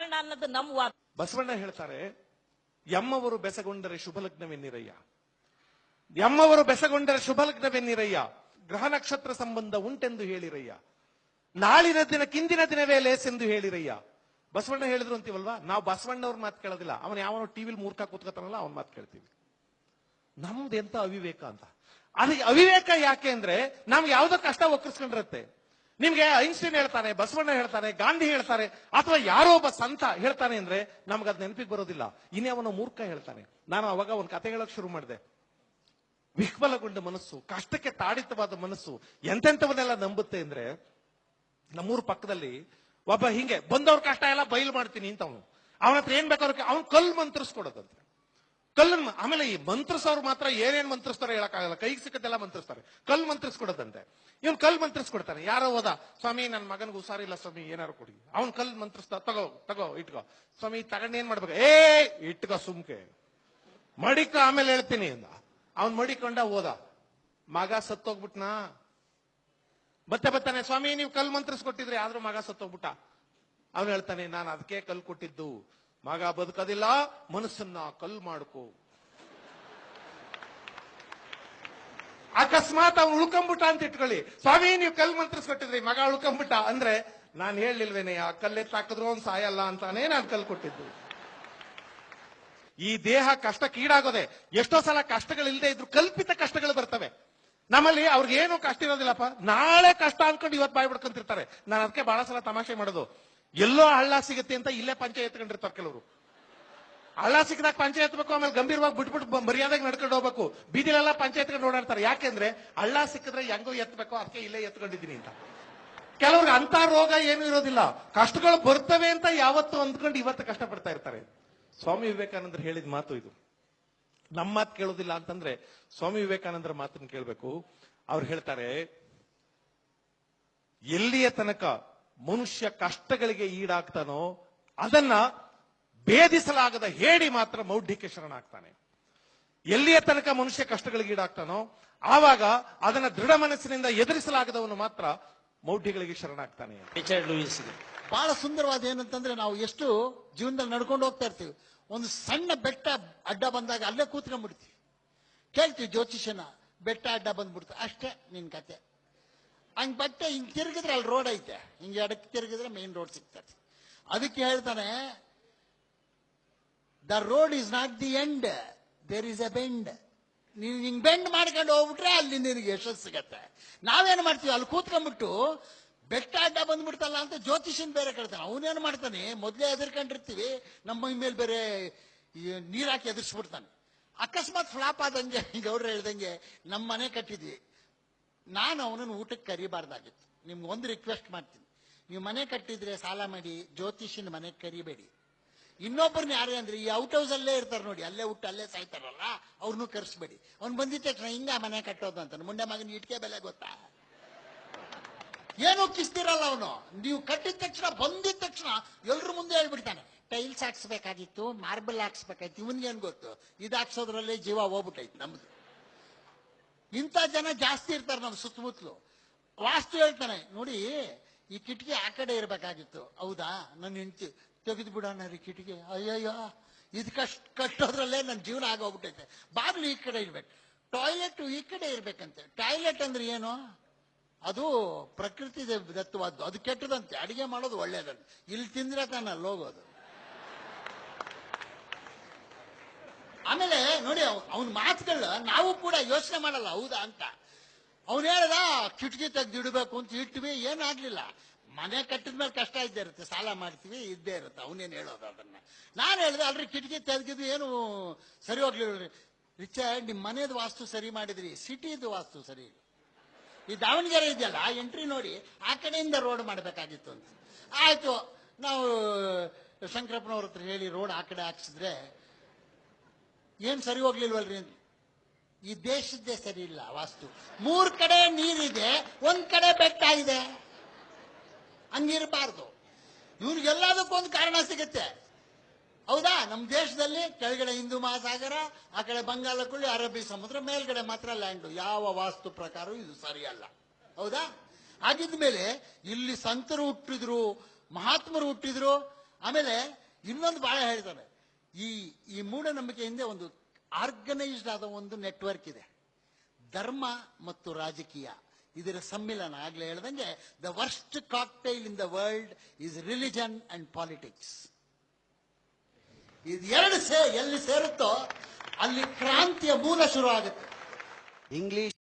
ಬಸವಣ್ಣ ಅನ್ನೋದು ನಮ್ಮ ವಾದ. ಬಸವಣ್ಣ ಹೇಳ್ತಾರೆ, ಎಮ್ಮವರು ಬೆಸಗೊಂಡರೆ ಶುಭಲಗ್ನವೆನ್ನಿರಯ್ಯ, ಎಮ್ಮವರು ಬೆಸಗೊಂಡರೆ ಶುಭಲಗ್ನವೆನ್ನಿರಯ್ಯ, ಗ್ರಹ ನಕ್ಷತ್ರ ಸಂಬಂಧ ಉಂಟೆಂದು ಹೇಳಿರಯ್ಯ, ನಾಳಿನ ದಿನ ಕಿಂದಿನ ದಿನವೇ ಲೇಸೆಂದು ಹೇಳಿರಯ್ಯ. ಬಸವಣ್ಣ ಹೇಳಿದ್ರು ಅಂತೀವಲ್ವಾ, ನಾವು ಬಸವಣ್ಣವ್ರ ಮಾತು ಕೇಳೋದಿಲ್ಲ, ಅವನು ಯಾವನೋ ಟಿವಿಲಿ ಮೂರ್ಖ ಕೂತ್ಕೊತಾನಲ್ಲ ಅವನ ಮಾತು ಕೇಳ್ತೀವಿ. ನಮ್ದು ಎಂತ ಅವಿವೇಕ ಅಂತ. ಅದಕ್ಕೆ ಅವಿವೇಕ ಯಾಕೆ ಅಂದ್ರೆ ನಮ್ಗೆ ಯಾವ್ದೋ ಕಷ್ಟ ಒಕ್ಕರ್ಸ್ಕೊಂಡಿರುತ್ತೆ. ನಿಮ್ಗೆ ಐನ್ಸ್ಟೈನ್ ಹೇಳ್ತಾನೆ, ಬಸವಣ್ಣ ಹೇಳ್ತಾನೆ, ಗಾಂಧಿ ಹೇಳ್ತಾರೆ, ಅಥವಾ ಯಾರೋ ಒಬ್ಬ ಸಂತ ಹೇಳ್ತಾನೆ ಅಂದ್ರೆ ನಮ್ಗೆ ಅದ್ ನೆನಪಿಗೆ ಬರೋದಿಲ್ಲ. ಇನ್ನೇ ಅವನ ಮೂರ್ಖ ಹೇಳ್ತಾನೆ. ನಾನು ಅವಾಗ ಒಂದು ಕತೆ ಹೇಳಕ್ ಶುರು ಮಾಡಿದೆ. ವಿಹ್ವಲಗೊಂಡ ಮನಸ್ಸು, ಕಷ್ಟಕ್ಕೆ ತಾಡಿತವಾದ ಮನಸ್ಸು ಎಂತೆಂಥವನ್ನೆಲ್ಲ ನಂಬುತ್ತೆ ಅಂದ್ರೆ, ನಮ್ಮೂರು ಪಕ್ಕದಲ್ಲಿ ಒಬ್ಬ ಹಿಂಗೆ ಬಂದವ್ರ ಕಷ್ಟ ಎಲ್ಲ ಬಯಲು ಮಾಡ್ತೀನಿ ಅಂತ ಅವನ ಹತ್ರ ಏನ್ ಬೇಕಾದ್ರೆ ಅವ್ನು ಕಲ್ಲು ಮಂತ್ರಿಸ್ಕೊಡೋದಂತೆ. ಕಲ್ಲನ್ನು ಆಮೇಲೆ ಈ ಮಂತ್ರಿಸೋರು ಮಾತ್ರ ಏನೇನ್ ಮಂತ್ರಿಸ್ತಾರೆ ಹೇಳಕ್ಕಾಗಲ್ಲ, ಕೈಗೆ ಸಿಕ್ಕದೆಲ್ಲ ಮಂತ್ರಿಸ್ತಾರೆ. ಕಲ್ಲು ಮಂತ್ರಿಸ್ಕೊಡೋದಂತೆ. ಇವನ್ ಕಲ್ಲು ಮಂತ್ರಿಸ್ಕೊಡ್ತಾನೆ. ಯಾರೋ ಹೋದ, ಸ್ವಾಮಿ ನನ್ನ ಮಗನ್ಗೆ ಹುಷಾರಿಲ್ಲ ಸ್ವಾಮಿ ಏನಾರು ಕೊಡಿ. ಅವ್ನ್ ಕಲ್ಲು ಮಂತ್ರಿಸ್ತಾ, ತಗೋ ಇಟ್ಕೋ ಸ್ವಾಮಿ. ತಗೊಂಡು ಏನ್ ಮಾಡ್ಬೇಕು, ಇಟ್ಕೋ ಸುಮ್ಕೆ ಮಡಿಕ ಆಮೇಲೆ ಹೇಳ್ತೀನಿ ಅಂದ. ಅವ್ನ್ ಮಡಿಕೊಂಡ ಹೋದ, ಮಗ ಸತ್ತೋಗ್ಬಿಟ್ನಾ. ಮತ್ತೆ ಬರ್ತಾನೆ, ಸ್ವಾಮಿ ನೀವು ಕಲ್ಲು ಮಂತ್ರಿಸ್ಕೊಟ್ಟಿದ್ರಿ ಆದ್ರೂ ಮಗ ಸತ್ತೋಗ್ಬಿಟ್ಟ. ಅವ್ನು ಹೇಳ್ತಾನೆ, ನಾನು ಅದಕ್ಕೆ ಕಲ್ಲು ಕೊಟ್ಟಿದ್ದು, ಮಗ ಬದುಕೋದಿಲ್ಲ, ಮನಸ್ಸನ್ನ ಕಲ್ಲು ಮಾಡ್ಕೋ. ಅಕಸ್ಮಾತ್ ಅವ್ನು ಉಳ್ಕೊಂಬಿಟ್ಟ ಅಂತ ಇಟ್ಕೊಳ್ಳಿ, ಸ್ವಾಮಿ ನೀವು ಕಲ್ಲು ಮಂತ್ರಿಸ್ಕೊಟ್ಟಿದ್ರಿ ಮಗ ಉಳ್ಕೊಂಬಿಟ್ಟ ಅಂದ್ರೆ, ನಾನು ಹೇಳಿಲ್ವೇನೆ ಆ ಕಲ್ಲೆತ್ತಾಕಿದ್ರು ಅವ್ನು ಸಾಯಲ್ಲ ಅಂತಾನೆ ನಾನು ಕಲ್ಲು ಕೊಟ್ಟಿದ್ದು. ಈ ದೇಹ ಕಷ್ಟಕ್ಕೀಡಾಗೋದೆ. ಎಷ್ಟೋ ಸಲ ಕಷ್ಟಗಳಿಲ್ಲದೆ ಇದ್ರು ಕಲ್ಪಿತ ಕಷ್ಟಗಳು ಬರ್ತವೆ ನಮ್ಮಲ್ಲಿ. ಅವ್ರಿಗೆ ಏನು ಕಷ್ಟ ಇರೋದಿಲ್ಲಪ್ಪ, ನಾಳೆ ಕಷ್ಟ ಅನ್ಕೊಂಡು ಇವತ್ತು ಬಾಯ್ ಬಿಡ್ಕೊಂತಿರ್ತಾರೆ. ನಾನು ಅದಕ್ಕೆ ಬಹಳ ಸಲ ತಮಾಷೆ ಮಾಡೋದು, ಎಲ್ಲೋ ಹಳ್ಳ ಸಿಗುತ್ತೆ ಅಂತ ಇಲ್ಲೇ ಪಂಚೆ ಎತ್ಕೊಂಡಿರ್ತಾರೆ ಕೆಲವರು. ಹಳ್ಳ ಸಿಕ್ಕದಾಗ ಪಂಚೆ ಎತ್ತಬೇಕು, ಆಮೇಲೆ ಗಂಭೀರವಾಗಿ ಬಿಟ್ಬಿಟ್ಟು ಮರ್ಯಾದೆಗೆ ನಡ್ಕೊಂಡು ಹೋಗ್ಬೇಕು. ಬೀದಿಲೆಲ್ಲ ಪಂಚೆ ಎತ್ಕೊಂಡು ಓಡಾಡ್ತಾರೆ. ಯಾಕೆಂದ್ರೆ ಹಳ್ಳ ಸಿಕ್ಕಿದ್ರೆ ಹೆಂಗೋ ಎತ್ತಬೇಕು, ಅದಕ್ಕೆ ಇಲ್ಲೇ ಎತ್ಕೊಂಡಿದ್ದೀನಿ ಅಂತ. ಕೆಲವ್ರಿಗೆ ಅಂತ ರೋಗ ಏನು ಇರೋದಿಲ್ಲ, ಕಷ್ಟಗಳು ಬರ್ತವೆ ಅಂತ ಯಾವತ್ತು ಅಂದ್ಕೊಂಡು ಇವತ್ತು ಕಷ್ಟಪಡ್ತಾ ಇರ್ತಾರೆ. ಸ್ವಾಮಿ ವಿವೇಕಾನಂದರು ಹೇಳಿದ ಮಾತು ಇದು. ನಮ್ಮ ಮಾತು ಕೇಳೋದಿಲ್ಲ ಅಂತಂದ್ರೆ ಸ್ವಾಮಿ ವಿವೇಕಾನಂದರ ಮಾತನ್ನು ಕೇಳಬೇಕು. ಅವ್ರು ಹೇಳ್ತಾರೆ, ಎಲ್ಲಿಯ ತನಕ ಮನುಷ್ಯ ಕಷ್ಟಗಳಿಗೆ ಈಡಾಗ್ತಾನೋ ಅದನ್ನ ಭೇದಿಸಲಾಗದ ಹೇಡಿ ಮಾತ್ರ ಮೌಢ್ಯಕ್ಕೆ ಶರಣಾಗ್ತಾನೆ. ಎಲ್ಲಿಯ ತನಕ ಮನುಷ್ಯ ಕಷ್ಟಗಳಿಗೆ ಈಡಾಗ್ತಾನೋ ಆವಾಗ ಅದನ್ನ ದೃಢ ಮನಸ್ಸಿನಿಂದ ಎದುರಿಸಲಾಗದವನು ಮಾತ್ರ ಮೌಢ್ಯಗಳಿಗೆ ಶರಣಾಗ್ತಾನೆ. ರಿಚರ್ಡ್ ಲೂಯಿಸ್ ಬಹಳ ಸುಂದರವಾದ ಏನಂತಂದ್ರೆ, ನಾವು ಎಷ್ಟು ಜೀವನದಲ್ಲಿ ನಡ್ಕೊಂಡು ಹೋಗ್ತಾ ಇರ್ತೀವಿ, ಒಂದು ಸಣ್ಣ ಬೆಟ್ಟ ಅಡ್ಡ ಬಂದಾಗ ಅಲ್ಲೇ ಕೂತ್ಕೊಂಡ್ಬಿಡ್ತೀವಿ. ಕೇಳ್ತೀವಿ ಜ್ಯೋತಿಷನ, ಬೆಟ್ಟ ಅಡ್ಡ ಬಂದ್ಬಿಡ್ತು, ಅಷ್ಟೇ ನಿನ್ ಕತೆ. ಹಂಗ್ ಬಟ್ಟೆ ಹಿಂಗ್ ತಿರುಗಿದ್ರೆ ಅಲ್ಲಿ ರೋಡ್ ಐತೆ, ಹಿಂಗೆ ಎಡಕ್ಕೆ ತಿರುಗಿದ್ರೆ ಮೇನ್ ರೋಡ್ ಸಿಗ್ತದೆ. ಅದಕ್ಕೆ ಹೇಳ್ತಾನೆ, the road is not the end, there is a bend. ನೀನು ಹಿಂಗ್ ಬೆಂಡ್ ಮಾಡ್ಕೊಂಡು ಹೋಗ್ಬಿಟ್ರೆ ಅಲ್ಲಿ ನಿನಗೆ ಯಶಸ್ಸು ಸಿಗತ್ತೆ. ನಾವೇನು ಮಾಡ್ತೀವಿ, ಅಲ್ಲಿ ಕೂತ್ಕೊಂಡ್ಬಿಟ್ಟು ಬೆಟ್ಟ ಅಡ್ಡ ಬಂದ್ಬಿಡ್ತಲ್ಲ ಅಂತ ಜ್ಯೋತಿಷನ್ ಬೇರೆ ಕೇಳ್ತಾನೆ. ಅವನೇನು ಮಾಡ್ತಾನೆ, ಮೊದಲೇ ಎದುರ್ಕೊಂಡಿರ್ತೀವಿ, ನಮ್ಮ ಮೈ ಮೇಲೆ ಬೇರೆ ನೀರ್ ಹಾಕಿ ಎದುರಿಸ್ಬಿಡ್ತಾನೆ. ಅಕಸ್ಮಾತ್ ಫ್ಲಾಪ್ ಆದಂಗೆ ಗೌಡ್ರು ಹೇಳ್ದಂಗೆ ನಮ್ಮ ಮನೆ ಕಟ್ಟಿದ್ವಿ, ನಾನು ಅವನನ್ನು ಊಟಕ್ಕೆ ಕರಿಬಾರ್ದಾಗಿತ್ತು. ನಿಮ್ಗೆ ಒಂದು ರಿಕ್ವೆಸ್ಟ್ ಮಾಡ್ತೀನಿ, ನೀವು ಮನೆ ಕಟ್ಟಿದ್ರೆ ಸಾಲ ಮಾಡಿ ಜ್ಯೋತಿಷಿನ ಮನೆಗೆ ಕರಿಬೇಡಿ. ಇನ್ನೊಬ್ಬರನ್ನ ಯಾರೇ ಅಂದ್ರೆ ಈ ಔಟ್ ಹೌಸ್ ಅಲ್ಲೇ ಇರ್ತಾರೆ ನೋಡಿ, ಅಲ್ಲೇ ಹುಟ್ಟು ಅಲ್ಲೇ ಸಾಯ್ತಾರಲ್ಲ, ಅವ್ರನ್ನೂ ಕರ್ಸ್ಬೇಡಿ. ಅವ್ನು ಬಂದಿದ್ದ ತಕ್ಷಣ ಹಿಂಗ ಮನೆ ಕಟ್ಟೋದು ಅಂತ, ಮುಂಡೆ ಮಗನ ಇಟ್ಕೆ ಬೆಲೆ ಗೊತ್ತಾ, ಏನೋ ಕಿಸ್ತಿರಲ್ಲ ಅವನು. ನೀವು ಕಟ್ಟಿದ ತಕ್ಷಣ ಬಂದಿದ ತಕ್ಷಣ ಎಲ್ರ ಮುಂದೆ ಹೇಳ್ಬಿಡ್ತಾನೆ, ಟೈಲ್ಸ್ ಹಾಕ್ಸ್ಬೇಕಾಗಿತ್ತು, ಮಾರ್ಬಲ್ ಹಾಕ್ಸ್ಬೇಕಾಯ್ತು. ಇವನ್ಗೇನ್ ಗೊತ್ತು, ಇದು ಹಾಕ್ಸೋದ್ರಲ್ಲೇ ಜೀವ ಹೋಗ್ಬಿಟ್ಟೈತಿ ನಮ್ದು. ಇಂಥ ಜನ ಜಾಸ್ತಿ ಇರ್ತಾರೆ ನಮ್ಮ ಸುತ್ತಮುತ್ತಲು. ವಾಸ್ತು ಹೇಳ್ತಾನೆ, ನೋಡಿ ಈ ಕಿಟಕಿ ಆ ಕಡೆ ಇರ್ಬೇಕಾಗಿತ್ತು, ಹೌದಾ ನನ್ನ ಹೆಂಡತಿ ತೆಗೆದು ಬಿಡೋಣ ರೀ ಕಿಟಕಿ, ಅಯ್ಯಯ್ಯೋ ಇದು ಕಟ್ಟೋದ್ರಲ್ಲೇ ನನ್ನ ಜೀವನ ಆಗೋಗ್ಬಿಟ್ಟೈತೆ. ಬಾಗ್ಲು ಈ ಕಡೆ ಇರ್ಬೇಕು, ಟಾಯ್ಲೆಟ್ ಈ ಕಡೆ ಇರ್ಬೇಕಂತೆ. ಟಾಯ್ಲೆಟ್ ಅಂದ್ರೆ ಏನು, ಅದು ಪ್ರಕೃತಿ ದತ್ತವಾದ್ದು, ಅದು ಕೆಟ್ಟದಂತೆ. ಅಡಿಗೆ ಮಾಡೋದು ಒಳ್ಳೇದಂತೆ, ಇಲ್ಲಿ ತಿಂದ್ರೆ ತಾನ ಹೋಗೋದು. ಆಮೇಲೆ ನೋಡಿ ಅವನ ಮಾತುಗಳ ನಾವು ಕೂಡ ಯೋಚನೆ ಮಾಡಲ್ಲ, ಹೌದಾ ಅಂತ. ಅವನು ಹೇಳ್ದ ಕಿಟಕಿ ತೆಗ್ದಿಡ್ಬೇಕು ಅಂತ ಇಟ್ವಿ, ಏನಾಗ್ಲಿಲ್ಲ. ಮನೆ ಕಟ್ಟಿದ್ಮೇಲೆ ಕಷ್ಟ ಇದ್ದೇ ಇರುತ್ತೆ, ಸಾಲ ಮಾಡ್ತೀವಿ, ಇದ್ದೇ ಇರುತ್ತೆ. ಅವನೇನು ಹೇಳೋದು ಅದನ್ನ. ನಾನು ಹೇಳ್ದೆ, ಅಲ್ರಿ ಕಿಟಕಿ ತೆಗ್ದಿದ್ದು ಏನು ಸರಿ ಹೋಗ್ಲಿಲ್ಲ. ರಿಚರ್ಡ್, ನಿಮ್ ಮನೇದು ವಾಸ್ತು ಸರಿ ಮಾಡಿದ್ರಿ, ಸಿಟಿದು ವಾಸ್ತು ಸರಿ ಇಲ್ಲ. ಈ ದಾವಣಗೆರೆ ಇದೆಯಲ್ಲ, ಎಂಟ್ರಿ ನೋಡಿ ಆ ಕಡೆಯಿಂದ ರೋಡ್ ಮಾಡಬೇಕಾಗಿತ್ತು ಅಂತ. ಆಯ್ತು, ನಾವು ಶಂಕರಪ್ಪನವ್ರ ಹತ್ರ ಹೇಳಿ ರೋಡ್ ಆ ಕಡೆ ಹಾಕ್ಸಿದ್ರೆ ಏನ್ ಸರಿ ಹೋಗ್ಲಿಲ್ವಲ್ರಿ ಅಂತ. ಈ ದೇಶದ್ದೇ ಸರಿ ಇಲ್ಲ ವಾಸ್ತು. 3 ಕಡೆ ನೀರಿದೆ, 1 ಕಡೆ ಬೆಟ್ಟ ಇದೆ, ಹಂಗಿರಬಾರ್ದು. ಇವ್ರಿಗೆಲ್ಲದಕ್ಕೊಂದು ಕಾರಣ ಸಿಗುತ್ತೆ, ಹೌದಾ. ನಮ್ಮ ದೇಶದಲ್ಲಿ ಕೆಳಗಡೆ ಹಿಂದೂ ಮಹಾಸಾಗರ, ಆ ಕಡೆ ಬಂಗಾಳ ಕೊಲ್ಲಿ, ಅರಬ್ಬಿ ಸಮುದ್ರ, ಮೇಲ್ಗಡೆ ಮಾತ್ರ ಲ್ಯಾಂಡು. ಯಾವ ವಾಸ್ತು ಪ್ರಕಾರ ಇದು ಸರಿಯಲ್ಲ, ಹೌದಾ. ಹಾಗಿದ್ಮೇಲೆ ಇಲ್ಲಿ ಸಂತರು ಹುಟ್ಟಿದ್ರು, ಮಹಾತ್ಮರು ಹುಟ್ಟಿದ್ರು, ಆಮೇಲೆ ಇನ್ನೊಂದು ಬಹಳ ಹೇಳ್ತಾರೆ, ಈ ಮೂಢನಂಬಿಕೆ ಹಿಂದೆ ಒಂದು ಆರ್ಗನೈಸ್ಡ್ ಆದ ಒಂದು ನೆಟ್ವರ್ಕ್ ಇದೆ. ಧರ್ಮ ಮತ್ತು ರಾಜಕೀಯ ಇದರ ಸಮ್ಮಿಲನ. ಆಗ್ಲೇ ಹೇಳ್ದಂಗೆ the worst cocktail in the world is religion and politics. ಇದು ಎರಡು ಎಲ್ಲಿ ಸೇರುತ್ತೋ ಅಲ್ಲಿ ಕ್ರಾಂತಿಯ ಮೂಲ ಶುರು ಆಗುತ್ತೆ. ಇಂಗ್ಲಿಷ್